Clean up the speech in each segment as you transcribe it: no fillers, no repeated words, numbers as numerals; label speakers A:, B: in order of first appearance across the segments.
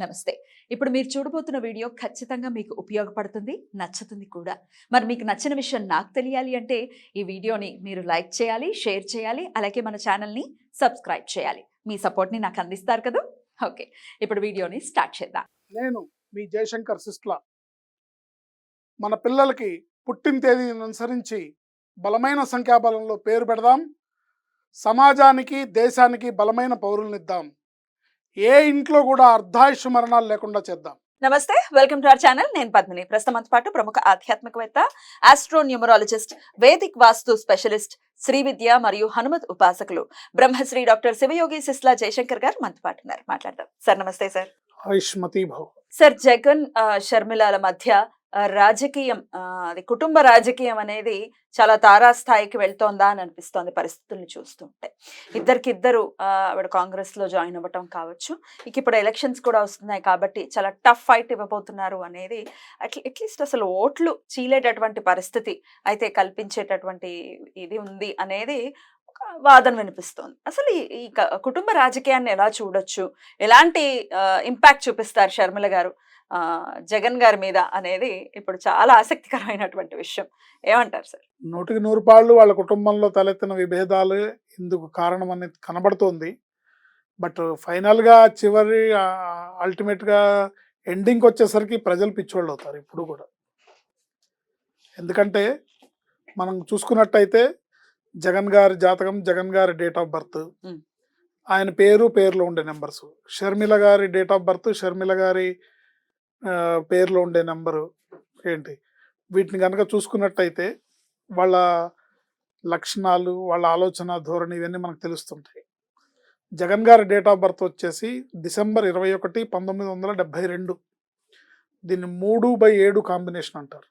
A: నమస్తే. ఇప్పుడు మీరు చూడబోతున్న వీడియో ఖచ్చితంగా మీకు ఉపయోగపడుతుంది, నచ్చుతుంది కూడా. మరి మీకు నచ్చిన విషయం నాకు తెలియాలి అంటే ఈ వీడియోని మీరు లైక్ చేయాలి, షేర్ చేయాలి, అలాగే మన ఛానల్‌ని సబ్స్క్రైబ్ చేయాలి. మీ సపోర్ట్‌ని నాకు అందిస్తారు కదూ! ఓకే. ఇప్పుడు వీడియోని స్టార్ట్ చేద్దాం.
B: నేను మీ జయశంకర్ సిస్ట్లా. మన పిల్లలకి పుట్టిన తేదీని అనుసరించి బలమైన సంఖ్యాబలంలో పేరు పెడదాం. సమాజానికి దేశానికి బలమైన పౌరులనిద్దాం. ఏ ఇంట్లో కూడా అర్ధాయుష్ మరణాలు లేకుండా చేద్దాం.
A: నమస్తే, వెల్కమ్ టు అవర్ ఛానల్. నేను పద్మిని. ప్రస్తుతం పాటు ప్రముఖ ఆధ్యాత్మికవేత్త, ఆస్ట్రోన్యూమరాలజిస్ట్, వేదిక్ వాస్తు స్పెషలిస్ట్, శ్రీ విద్య మరియు హనుమత్ ఉపాసకులు బ్రహ్మశ్రీ డాక్టర్ శివయోగి సిస్లా జయశంకర్ గారు మనతో పాటు ఉన్నారు. మాట్లాడదాం. సార్ నమస్తే. సార్
B: ఆయుష్మతి భవ.
A: సార్, జగన్ షర్మిలాల మధ్య రాజకీయం, అది కుటుంబ రాజకీయం అనేది చాలా తారాస్థాయికి వెళ్తోందా అని అనిపిస్తోంది పరిస్థితుల్ని చూస్తుంటే. ఇద్దరికిద్దరు ఆవిడ కాంగ్రెస్ లో జాయిన్ అవ్వటం కావచ్చు, ఇప్పుడు ఎలక్షన్స్ కూడా వస్తున్నాయి కాబట్టి చాలా టఫ్ ఫైట్ ఇవ్వబోతున్నారు అనేది అట్లీస్ట్ అసలు ఓట్లు చీలేటటువంటి పరిస్థితి అయితే కల్పించేటటువంటి ఇది ఉంది అనేది వాదన వినిపిస్తోంది. అసలు ఈ కుటుంబ రాజకీయాన్ని ఎలా చూడొచ్చు, ఎలాంటి ఇంపాక్ట్ చూపిస్తారు షర్మిల గారు జగన్ గారి మీద అనేది ఇప్పుడు చాలా ఆసక్తికరమైనటువంటి విషయం. ఏమంటారు సార్?
B: 100కి 100 వాళ్ళ కుటుంబంలో తలెత్తిన విభేదాలు ఇందుకు కారణం అనేది కనబడుతోంది. బట్ ఫైనల్గా చివరి అల్టిమేట్గా ఎండింగ్కి వచ్చేసరికి ప్రజలు పిచ్చోళ్ళు అవుతారు ఇప్పుడు కూడా. ఎందుకంటే మనం చూసుకున్నట్టయితే జగన్ గారి జాతకం, జగన్ గారి డేట్ ఆఫ్ బర్త్, ఆయన పేరులో ఉండే నెంబర్స్, షర్మిల గారి డేట్ ఆఫ్ బర్త్, షర్మిల గారి పేరులో ఉండే నెంబరు ఏంటి, వీటిని కనుక చూసుకున్నట్టయితే వాళ్ళ లక్షణాలు, వాళ్ళ ఆలోచన ధోరణి ఇవన్నీ మనకు తెలుస్తుంటాయి. జగన్ గారి డేట్ ఆఫ్ బర్త్ వచ్చేసి డిసెంబర్ 21, 1972. దీన్ని 3/7 కాంబినేషన్ అంటారు.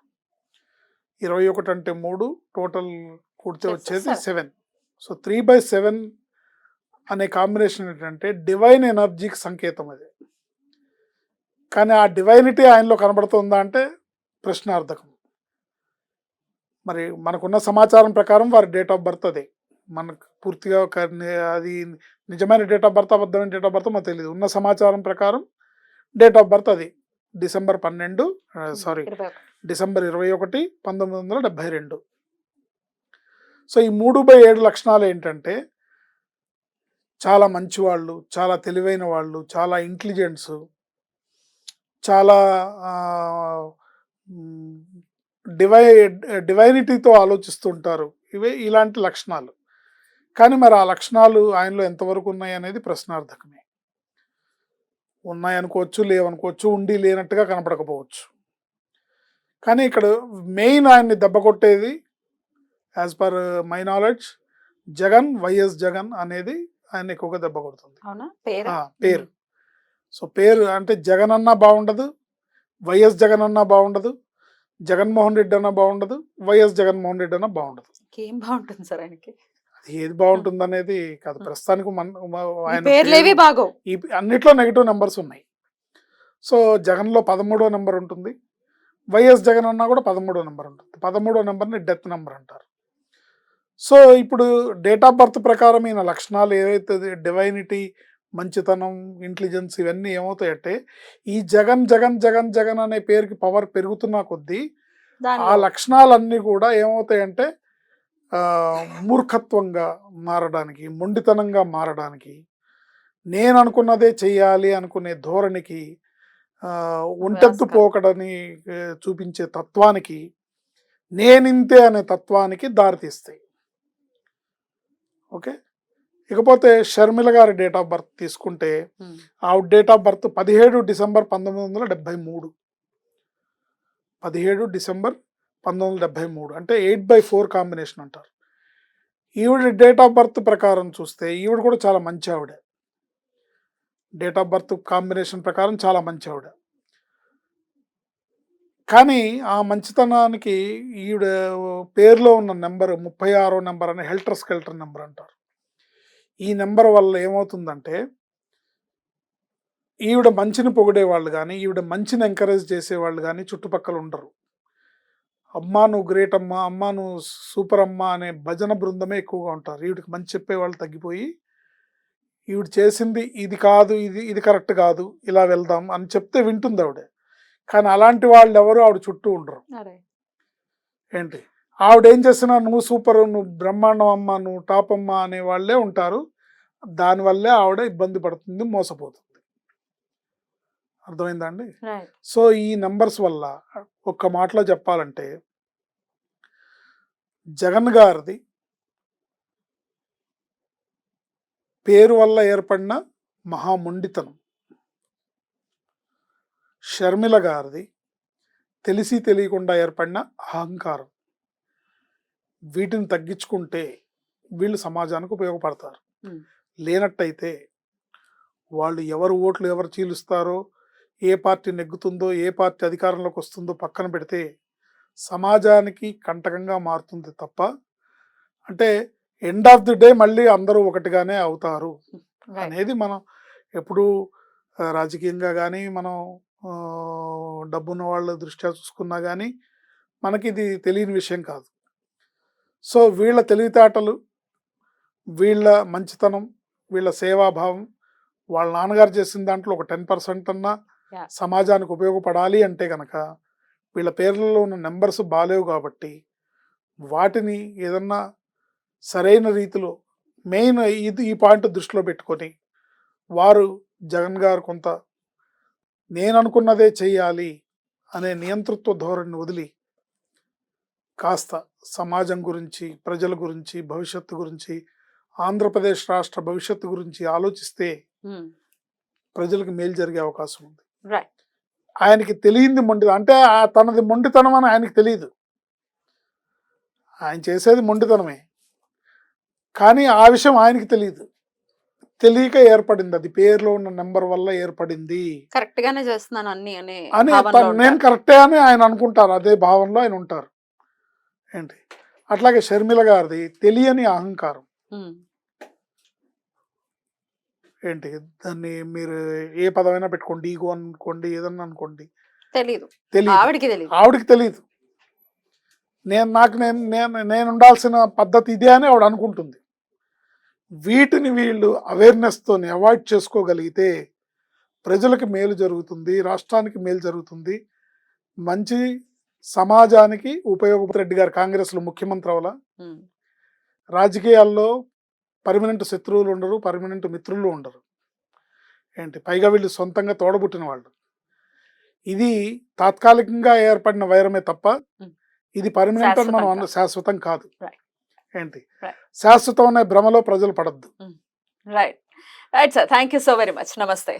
B: 21 అంటే 3, టోటల్ కూడితే వచ్చేది 7. సో 3/7 అనే కాంబినేషన్ ఏంటంటే డివైన్ ఎనర్జీకి సంకేతం అది. కానీ ఆ డివైనిటీ ఆయనలో కనబడుతుందా అంటే ప్రశ్నార్థకం. మరి మనకున్న సమాచారం ప్రకారం వారి డేట్ ఆఫ్ బర్త్ అదే. మనకు పూర్తిగా అది నిజమైన డేట్ ఆఫ్ బర్త్, అబద్ధమైన డేట్ ఆఫ్ బర్త్ మనకు తెలియదు. ఉన్న సమాచారం ప్రకారం డేట్ ఆఫ్ బర్త్ అది డిసెంబర్ 21, 1972. సో ఈ 3/7 లక్షణాలు ఏంటంటే చాలా మంచివాళ్ళు, చాలా తెలివైన వాళ్ళు, చాలా ఇంటెలిజెంట్స్, చాలా డివైనిటీతో ఆలోచిస్తుంటారు. ఇలాంటి లక్షణాలు. కానీ మరి ఆ లక్షణాలు ఆయనలో ఎంతవరకు ఉన్నాయి అనేది ప్రశ్నార్థకమే. ఉన్నాయనుకోవచ్చు, లేవనుకోవచ్చు, ఉండి లేనట్టుగా కనపడకపోవచ్చు. కానీ ఇక్కడ మెయిన్ ఆయన్ని దెబ్బ కొట్టేది as per my knowledge YS Jagan అనేది ఆయన ఎక్కువగా దెబ్బ కొడుతుంది. పేరు. సో పేరు అంటే జగన్ అన్నా బాగుండదు, వైఎస్ జగన్ అన్నా బాగుండదు, జగన్మోహన్ రెడ్డి అన్నా బాగుండదు, వైఎస్ జగన్మోహన్ రెడ్డి అన్నా బాగుండదు.
A: ఏం బాగుంటుంది సార్ ఆయనకి?
B: అది ఏది బాగుంటుంది అనేది కాదు. ప్రస్తుతానికి అన్నిట్లో నెగిటివ్ నెంబర్స్ ఉన్నాయి. సో జగన్లో 13వ నెంబర్ ఉంటుంది, వైఎస్ జగన్ అన్నా కూడా 13వ నెంబర్ ఉంటుంది. 13వ నెంబర్ని డెత్ నెంబర్ అంటారు. సో ఇప్పుడు డేట్ ఆఫ్ బర్త్ ప్రకారం ఈయన లక్షణాలు ఏవైతే డివైనిటీ, మంచితనం, ఇంటెలిజెన్స్ ఇవన్నీ ఏమవుతాయంటే ఈ జగన్ జగన్ జగన్ జగన్ అనే పేరుకి పవర్ పెరుగుతున్న కొద్దీ ఆ లక్షణాలన్నీ కూడా ఏమవుతాయంటే మూర్ఖత్వంగా మారడానికి, మొండితనంగా మారడానికి, నేను అనుకున్నదే చెయ్యాలి అనుకునే ధోరణికి, ఒంటెత్తు పోకడని చూపించే తత్వానికి, నేనింతే అనే తత్వానికి దారితీస్తాయి. ఓకే. ఇకపోతే షర్మిల గారి డేట్ ఆఫ్ బర్త్ తీసుకుంటే ఆవిడ date of birth 17 December 1973. 17 December 1973 అంటే 8/4 కాంబినేషన్ అంటారు. ఈవిడ డేట్ ఆఫ్ బర్త్ ప్రకారం చూస్తే ఈవిడ కూడా చాలా మంచి ఆవిడ. డేట్ ఆఫ్ బర్త్ కాంబినేషన్ ప్రకారం చాలా మంచి ఆవిడ. కానీ ఆ మంచితనానికి ఈవిడ పేరులో ఉన్న నెంబర్ 36వ నెంబర్ అని హెల్టర్ స్కెల్టర్ నెంబర్ అంటారు. ఈ నెంబర్ వల్ల ఏమవుతుందంటే ఈవిడ మంచిని పొగిడేవాళ్ళు కానీ, ఈవిడ మంచిని ఎంకరేజ్ చేసేవాళ్ళు కానీ చుట్టుపక్కల ఉండరు. అమ్మా నువ్వు గ్రేట్ అమ్మా, అమ్మా నువ్వు సూపర్ అమ్మా అనే భజన బృందమే ఎక్కువగా ఉంటారు. ఈవిడికి మంచి చెప్పేవాళ్ళు తగ్గిపోయి ఈవిడ చేసింది ఇది కాదు, ఇది కరెక్ట్ కాదు, ఇలా వెళ్దాం అని చెప్తే వింటుంది ఆవిడ. కానీ అలాంటి వాళ్ళు ఎవరు ఆవిడ చుట్టూ ఉండరు.
A: అరే
B: ఏంటి ఆవిడ ఏం చేసినా నువ్వు సూపర్, నువ్వు బ్రహ్మాండం అమ్మ, నువ్వు టాప్ అమ్మ అనే వాళ్ళే ఉంటారు. దానివల్లే ఆవిడ ఇబ్బంది పడుతుంది, మోసపోతుంది. అర్థమైందా అండి?
A: రైట్
B: సో ఈ నెంబర్స్ వల్ల ఒక్క మాటలో చెప్పాలంటే జగన్ గారిది పేరు వల్ల ఏర్పడిన మహామొండితనం, షర్మిల గారిది తెలిసి తెలియకుండా ఏర్పడిన అహంకారం. వీటిని తగ్గించుకుంటే వీళ్ళు సమాజానికి ఉపయోగపడతారు. లేనట్టయితే వాళ్ళు ఎవరు ఓట్లు ఎవరు చీలుస్తారో, ఏ పార్టీ నెగ్గుతుందో, ఏ పార్టీ అధికారంలోకి వస్తుందో పక్కన పెడితే సమాజానికి కంటకంగా మారుతుంది తప్ప, అంటే ఎండ్ ఆఫ్ ది డే మళ్ళీ అందరూ ఒకటిగానే అవుతారు అనేది మనం ఎప్పుడు రాజకీయంగా కానీ మనం డబ్బున్న వాళ్ళ దృష్ట్యా చూసుకున్నా కానీ మనకి ఇది తెలియని విషయం కాదు. సో వీళ్ళ తెలివితేటలు, వీళ్ళ మంచితనం, వీళ్ళ సేవాభావం, వాళ్ళ నాన్నగారు చేసిన దాంట్లో ఒక 10% అన్నా సమాజానికి ఉపయోగపడాలి అంటే కనుక వీళ్ళ పేర్లలో ఉన్న నెంబర్స్ బాలేవు. కాబట్టి వాటిని ఏదన్నా సరైన రీతిలో మెయిన్ ఈ పాయింట్ దృష్టిలో పెట్టుకొని వారు జగన్ గారు కొంత నేను అనుకున్నదే చెయ్యాలి అనే నియంతృత్వ ధోరణిని వదిలి కాస్త సమాజం గురించి, ప్రజల గురించి, భవిష్యత్తు గురించి, ఆంధ్రప్రదేశ్ రాష్ట్ర భవిష్యత్తు గురించి ఆలోచిస్తే ప్రజలకు మేలు జరిగే అవకాశం ఉంది.
A: రైట్
B: ఆయనకి తెలియంది మొండితనం, అంటే తనది మొండితనం అని ఆయనకి తెలియదు. ఆయన చేసేది మొండితనమే, కానీ ఆ విషయం ఆయనకి తెలియదు. తెలియక ఏర్పడింది, అది పేరులో ఉన్న నెంబర్ వల్ల ఏర్పడింది.
A: కరెక్ట్ గానే చేస్తున్నాను అన్ని
B: అని నేను కరెక్టే అని ఆయన అనుకుంటారు. అదే భావనలో ఆయన ఉంటారు. ఏంటి అట్లాగే షర్మిల గారిది తెలియని అహంకారం. ఏంటి దాన్ని మీరు ఏ పదమైనా పెట్టుకోండి, ఈగో అనుకోండి, ఏదన్నా అనుకోండి,
A: తెలియదు,
B: తెలియదు, ఆవిడకి తెలియదు. నేను ఉండాల్సిన పద్ధతి ఇదే అని ఆవిడ అనుకుంటుంది. వీటిని వీళ్ళు అవేర్నెస్తో అవాయిడ్ చేసుకోగలిగితే ప్రజలకు మేలు జరుగుతుంది, రాష్ట్రానికి మేలు జరుగుతుంది, మంచి సమాజానికి ఉపయోగపడే. రెడ్డి గారు కాంగ్రెస్లో ముఖ్యమంత్రి అవల, రాజకీయాల్లో పర్మనెంట్ శత్రువులు ఉండరు, పర్మనెంట్ మిత్రులు ఉండరు. ఏంటి పైగా వీళ్ళు సొంతంగా తోడబుట్టిన వాళ్ళు. ఇది తాత్కాలికంగా ఏర్పడిన వైరమే తప్ప ఇది పర్మనెంట్ అని మనం శాశ్వతం కాదు. ఏంటి శాశ్వతం అనే భ్రమలో ప్రజలు పడద్దు.
A: Right right sir, thank you so very much. నమస్తే.